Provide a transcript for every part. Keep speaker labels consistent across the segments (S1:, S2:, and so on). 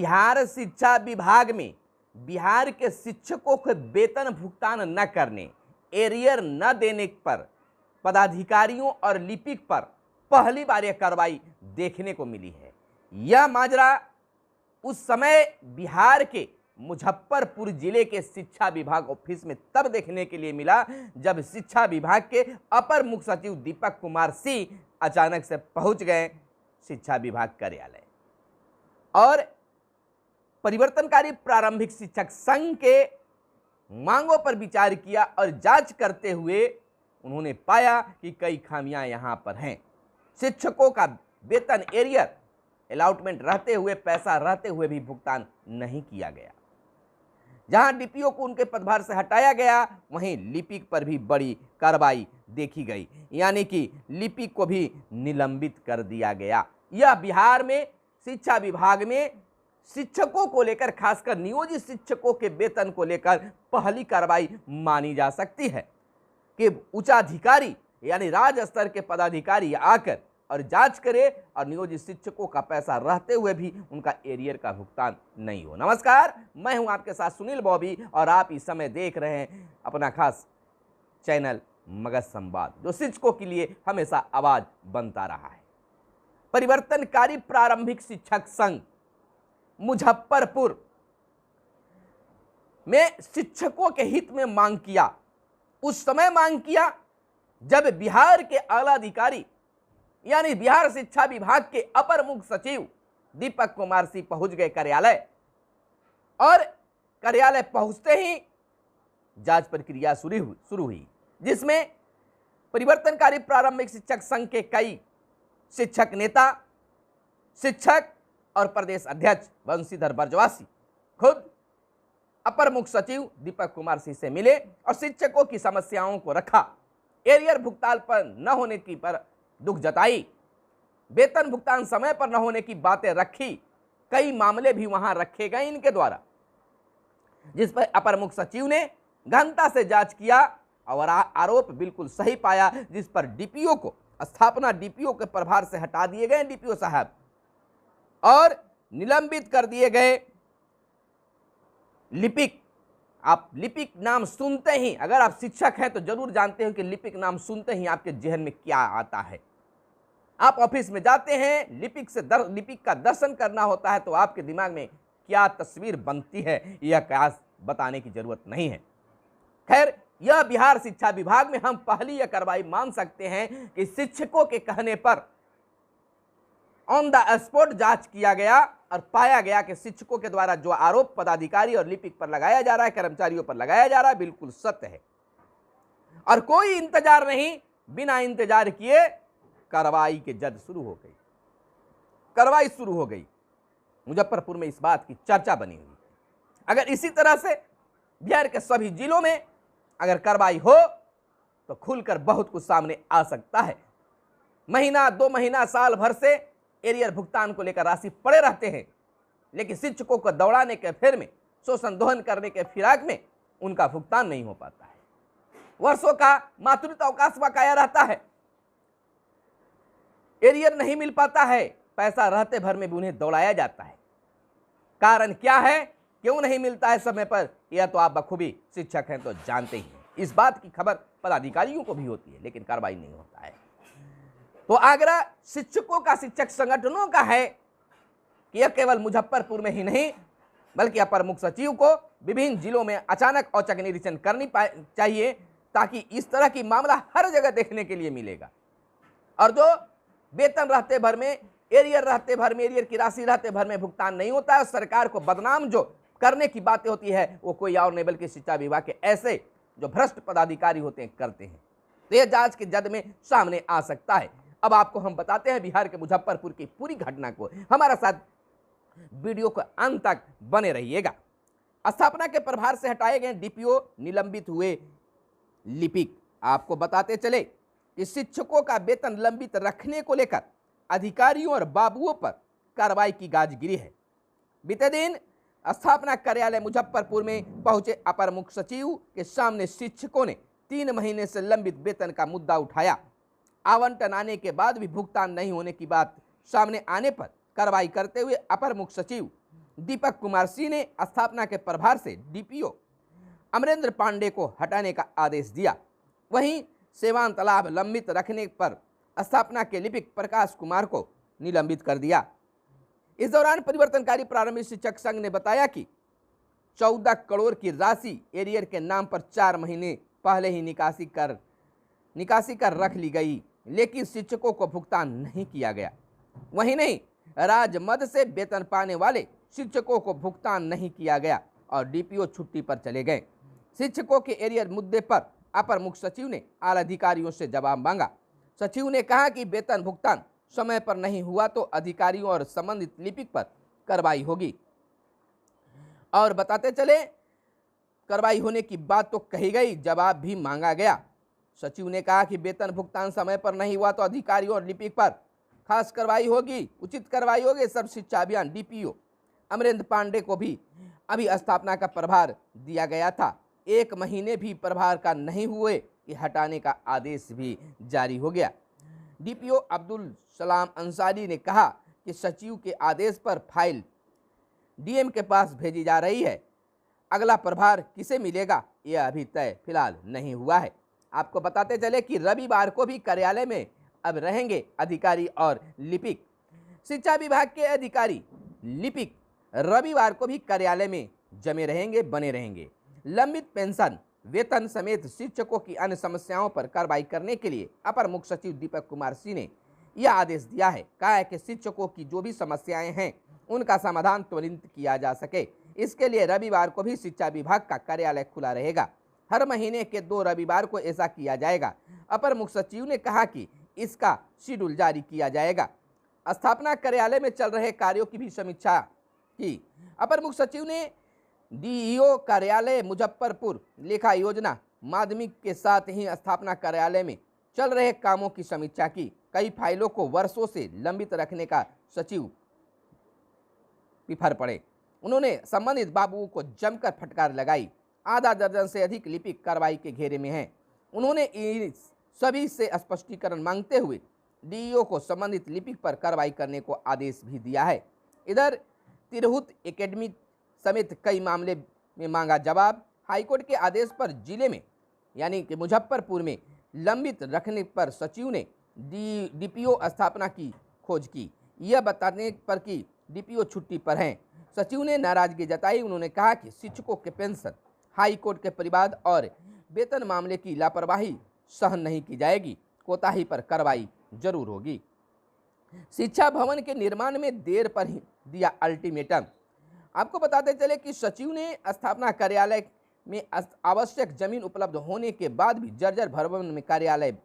S1: बिहार शिक्षा विभाग में बिहार के शिक्षकों को वेतन भुगतान न करने, एरियर न देने पर पदाधिकारियों और लिपिक पर पहली बार यह कार्रवाई देखने को मिली है। यह माजरा उस समय बिहार के मुजफ्फरपुर जिले के शिक्षा विभाग ऑफिस में तब देखने के लिए मिला जब शिक्षा विभाग के अपर मुख्य सचिव दीपक कुमार सिंह अचानक से पहुंच गए शिक्षा विभाग कार्यालय और परिवर्तनकारी प्रारंभिक शिक्षक संघ के मांगों पर विचार किया और जांच करते हुए उन्होंने पाया कि कई खामियां यहां पर हैं। शिक्षकों का वेतन एरियर अलॉटमेंट रहते हुए, पैसा रहते हुए भी भुगतान नहीं किया गया। जहां डीपीओ को उनके पदभार से हटाया गया, वहीं लिपिक पर भी बड़ी कार्रवाई देखी गई, यानी कि लिपिक को भी निलंबित कर दिया गया। यह बिहार में शिक्षा विभाग में शिक्षकों को लेकर, खासकर नियोजित शिक्षकों के वेतन को लेकर पहली कार्रवाई मानी जा सकती है कि उच्चाधिकारी यानी राज्य स्तर के पदाधिकारी आकर और जांच करे और नियोजित शिक्षकों का पैसा रहते हुए भी उनका एरियर का भुगतान नहीं हो। नमस्कार, मैं हूं आपके साथ सुनील बॉबी और आप इस समय देख रहे हैं अपना खास चैनल मगध संवाद, जो शिक्षकों के लिए हमेशा आवाज बनता रहा है। परिवर्तनकारी प्रारंभिक शिक्षक संघ मुजफ्फरपुर में शिक्षकों के हित में मांग किया। उस समय मांग किया जब बिहार के आला अधिकारी यानी बिहार शिक्षा विभाग के अपर मुख्य सचिव दीपक कुमार सिंह पहुंच गए कार्यालय और कार्यालय पहुंचते ही जांच प्रक्रिया शुरू हुई, जिसमें परिवर्तनकारी प्रारंभिक शिक्षक संघ के कई शिक्षक नेता, शिक्षक और प्रदेश अध्यक्ष बंशीधर बरजवासी खुद अपर मुख्य सचिव दीपक कुमार सिंह से मिले और शिक्षकों की समस्याओं को रखा। एरियर भुगतान पर न होने की पर दुख जताई, वेतन भुगतान समय पर न होने की बातें रखी। कई मामले भी वहां रखे गए इनके द्वारा, जिस पर अपर मुख्य सचिव ने गहनता से जांच किया और आरोप बिल्कुल सही पाया, जिस पर डीपीओ को स्थापना डीपीओ के प्रभार से हटा दिए गए डीपीओ साहब और निलंबित कर दिए गए लिपिक। आप लिपिक नाम सुनते ही, अगर आप शिक्षक हैं तो जरूर जानते हो कि लिपिक नाम सुनते ही आपके जहन में क्या आता है। आप ऑफिस में जाते हैं, लिपिक का दर्शन करना होता है तो आपके दिमाग में क्या तस्वीर बनती है यह क्या बताने की जरूरत नहीं है। खैर, यह बिहार शिक्षा विभाग में हम पहली यह कार्रवाई मान सकते हैं कि शिक्षकों के कहने पर ऑन द स्पॉट जांच किया गया और पाया गया कि शिक्षकों के द्वारा जो आरोप पदाधिकारी और लिपिक पर लगाया जा रहा है, कर्मचारियों पर लगाया जा रहा है, बिल्कुल सत्य है और कोई इंतजार नहीं, बिना इंतजार किए कार्रवाई के जद शुरू हो गई। कार्रवाई शुरू हो गई। मुजफ्फरपुर में इस बात की चर्चा बनी हुई है। अगर इसी तरह से बिहार के सभी जिलों में अगर कार्रवाई हो तो खुलकर बहुत कुछ सामने आ सकता है। महीना, 2 महीना, साल भर से एरियर भुगतान को लेकर राशि पड़े रहते हैं, लेकिन शिक्षकों को दौड़ाने के फेर में, शोषण दोहन करने के फिराक में उनका भुगतान नहीं हो पाता है। वर्षों का मातृत्व अवकाश बकाया रहता है, एरियर नहीं मिल पाता है, पैसा रहते भर में भी उन्हें दौड़ाया जाता है। कारण क्या है, क्यों नहीं मिलता है समय पर, यह तो आप बखूबी शिक्षक हैं तो जानते ही हैं। इस बात की खबर पदाधिकारियों को भी होती है, लेकिन कार्रवाई नहीं होता है। तो आग्रह शिक्षकों का, शिक्षक संगठनों का है कि यह केवल मुजफ्फरपुर में ही नहीं बल्कि अपर मुख्य सचिव को विभिन्न जिलों में अचानक औचक निरीक्षण करनी चाहिए, ताकि इस तरह की मामला हर जगह देखने के लिए मिलेगा। और जो वेतन रहते भर में, एरियर रहते भर में, एरियर की राशि रहते भर में भुगतान नहीं होता है, सरकार को बदनाम जो करने की बातें होती है वो कोई और नहीं बल्कि शिक्षा विभाग के ऐसे जो भ्रष्ट पदाधिकारी होते हैं करते हैं। तो यह जांच के जद में सामने आ सकता है। अब आपको हम बताते हैं बिहार के मुजफ्फरपुर की पूरी घटना को। हमारा साथ वीडियो को अंत तक बने रहिएगा। स्थापना के प्रभार से हटाए गए डीपीओ, निलंबित हुए लिपिक। आपको बताते चले कि शिक्षकों का वेतन लंबित रखने को लेकर अधिकारियों और बाबुओं पर कार्रवाई की गाजगिरी है। बीते दिन स्थापना कार्यालय मुजफ्फरपुर में पहुंचे अपर मुख्य सचिव के सामने शिक्षकों ने 3 महीने से लंबित वेतन का मुद्दा उठाया। आवंटन आने के बाद भी भुगतान नहीं होने की बात सामने आने पर कार्रवाई करते हुए अपर मुख्य सचिव दीपक कुमार सिंह ने स्थापना के प्रभार से डीपीओ अमरेंद्र पांडे को हटाने का आदेश दिया। वहीं सेवांत लाभ लंबित रखने पर स्थापना के लिपिक प्रकाश कुमार को निलंबित कर दिया। इस दौरान परिवर्तनकारी प्रारंभिक शिक्षक संघ ने बताया कि 14 करोड़ की राशि एरियर के नाम पर 4 महीने पहले ही निकासी कर रख ली गई, लेकिन शिक्षकों को भुगतान नहीं किया गया। वहीं नहीं, राजमद से वेतन पाने वाले शिक्षकों को भुगतान नहीं किया गया और डीपीओ छुट्टी पर चले गए। शिक्षकों के एरियर मुद्दे पर अपर मुख्य सचिव ने आला अधिकारियों से जवाब मांगा। सचिव ने कहा कि वेतन भुगतान समय पर नहीं हुआ तो अधिकारियों और संबंधित लिपिक पर कार्रवाई होगी। और बताते चले, कार्रवाई होने की बात तो कही गई, जवाब भी मांगा गया। सचिव ने कहा कि वेतन भुगतान समय पर नहीं हुआ तो अधिकारियों और लिपिक पर खास कार्रवाई होगी, उचित कार्रवाई होगी। सर्व शिक्षा अभियान डीपीओ अमरेंद्र पांडे को भी अभी स्थापना का प्रभार दिया गया था। 1 महीने भी प्रभार का नहीं हुए कि हटाने का आदेश भी जारी हो गया। डीपीओ अब्दुल सलाम अंसारी ने कहा कि सचिव के आदेश पर फाइल डीएम के पास भेजी जा रही है। अगला प्रभार किसे मिलेगा यह अभी तय फिलहाल नहीं हुआ है। आपको बताते चले कि रविवार को भी कार्यालय में अब रहेंगे अधिकारी और लिपिक। शिक्षा विभाग के अधिकारी लिपिक रविवार को भी कार्यालय में जमे रहेंगे, बने रहेंगे। लंबित पेंशन, वेतन समेत शिक्षकों की अन्य समस्याओं पर कार्रवाई करने के लिए अपर मुख्य सचिव दीपक कुमार सिंह ने यह आदेश दिया है। कहा है कि शिक्षकों की जो भी समस्याएं हैं उनका समाधान त्वरित किया जा सके। इसके लिए रविवार को भी शिक्षा विभाग का कार्यालय खुला रहेगा। हर महीने के 2 रविवार को ऐसा किया जाएगा। अपर मुख्य सचिव ने कहा कि इसका शेड्यूल जारी किया जाएगा। स्थापना कार्यालय में चल रहे कार्यों की भी समीक्षा की। अपर मुख्य सचिव ने डीईओ कार्यालय मुजफ्फरपुर, लेखा योजना माध्यमिक के साथ ही स्थापना कार्यालय में चल रहे कामों की समीक्षा की। कई फाइलों को वर्षों से लंबित रखने का सचिव विफल पड़े। उन्होंने संबंधित बाबुओं को जमकर फटकार लगाई। आधा दर्जन से अधिक लिपिक कार्रवाई के घेरे में हैं। उन्होंने इन सभी से स्पष्टीकरण मांगते हुए डीईओ को संबंधित लिपिक पर कार्रवाई करने को आदेश भी दिया है। इधर तिरहुत एकेडमी समेत कई मामले में मांगा जवाब। हाईकोर्ट के आदेश पर जिले में यानी कि मुजफ्फरपुर में लंबित रखने पर सचिव ने डीपीओ स्थापना की खोज की। यह बताने पर कि डीपीओ छुट्टी पर हैं। सचिव ने नाराजगी जताई। उन्होंने कहा कि शिक्षकों के पेंशन, हाईकोर्ट के परिवाद और वेतन मामले की लापरवाही सहन नहीं की जाएगी। कोताही पर कार्रवाई जरूर होगी। शिक्षा भवन के निर्माण में देर पर ही दिया अल्टीमेटम। आपको बताते चले कि सचिव ने स्थापना कार्यालय में आवश्यक जमीन उपलब्ध होने के बाद भी जर्जर भवन में कार्यालय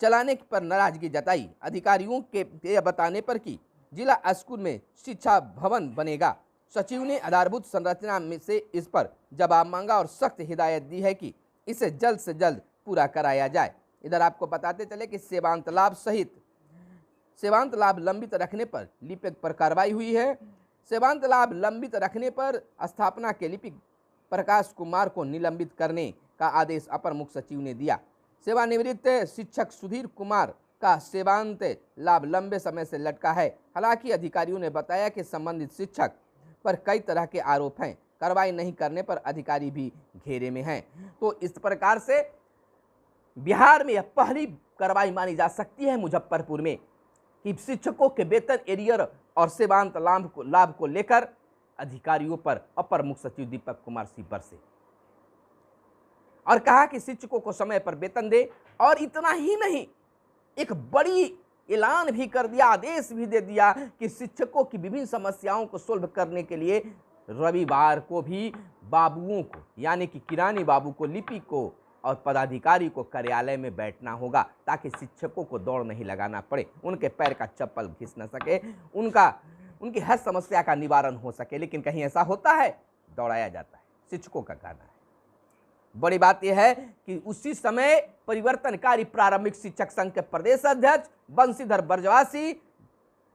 S1: चलाने पर नाराजगी जताई। अधिकारियों के बताने पर कि जिला स्कूल में शिक्षा भवन बनेगा। सचिव ने आधारभूत संरचना में से इस पर जवाब मांगा और सख्त हिदायत दी है कि इसे जल्द से जल्द पूरा कराया जाए। इधर आपको बताते चले कि सेवांत लाभ लंबित रखने पर लिपिक पर कार्रवाई हुई है। सेवांत लाभ लंबित रखने पर स्थापना के लिपिक प्रकाश कुमार को निलंबित करने का आदेश अपर मुख्य सचिव ने दिया। सेवानिवृत्त शिक्षक सुधीर कुमार का सेवांत लाभ लंबे समय से लटका है। हालांकि अधिकारियों ने बताया कि संबंधित शिक्षक पर कई तरह के आरोप हैं। कार्रवाई नहीं करने पर अधिकारी भी घेरे में हैं। तो इस प्रकार से बिहार में यह पहली कार्रवाई मानी जा सकती है मुजफ्फरपुर में कि शिक्षकों के वेतन एरियर और सेवांत लाभ को लेकर अधिकारियों पर अपर मुख्य सचिव दीपक कुमार सिंह बरसे और कहा कि शिक्षकों को समय पर वेतन दे। और इतना ही नहीं, एक बड़ी ऐलान भी कर दिया, आदेश भी दे दिया कि शिक्षकों की विभिन्न समस्याओं को सोल्व करने के लिए रविवार को भी बाबुओं को यानी कि किरानी बाबू को, लिपिक को और पदाधिकारी को कार्यालय में बैठना होगा ताकि शिक्षकों को दौड़ नहीं लगाना पड़े, उनके पैर का चप्पल घिस न सके, उनकी हर समस्या का निवारण हो सके। लेकिन कहीं ऐसा होता है, दौड़ाया जाता है, शिक्षकों का कहना है। बड़ी बात यह है कि उसी समय परिवर्तनकारी प्रारंभिक शिक्षक संघ के प्रदेश अध्यक्ष बंशीधर बरजवासी,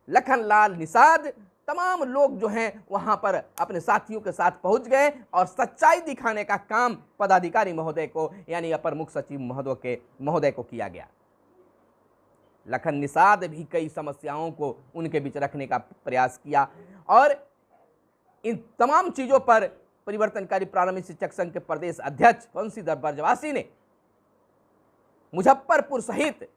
S1: लखनलाल निषाद, तमाम लोग जो हैं वहां पर अपने साथियों के साथ पहुंच गए और सच्चाई दिखाने का काम पदाधिकारी महोदय को यानी अपर मुख्य सचिव महोदय को किया गया। लखन निषाद भी कई समस्याओं को उनके बीच रखने का प्रयास किया और इन तमाम चीजों पर परिवर्तनकारी प्रारंभिक शिक्षक संघ के प्रदेश अध्यक्ष बंशीधर ब्रजवासी ने मुजफ्फरपुर सहित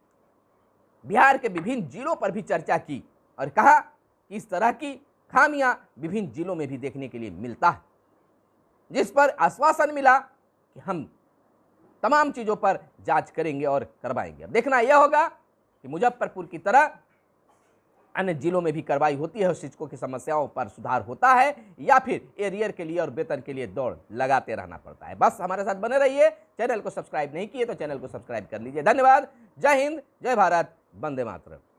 S1: बिहार के विभिन्न जिलों पर भी चर्चा की और कहा कि इस तरह की खामियां विभिन्न जिलों में भी देखने के लिए मिलता है, जिस पर आश्वासन मिला कि हम तमाम चीजों पर जांच करेंगे और करवाएंगे। अब देखना यह होगा कि मुजफ्फरपुर की तरह अन्य जिलों में भी कार्रवाई होती है और शिक्षकों की समस्याओं पर सुधार होता है या फिर एरियर के लिए और वेतन के लिए दौड़ लगाते रहना पड़ता है। बस हमारे साथ बने रहिए। चैनल को सब्सक्राइब नहीं किए तो चैनल को सब्सक्राइब कर लीजिए। धन्यवाद। जय हिंद, जय भारत, वंदे मातरम।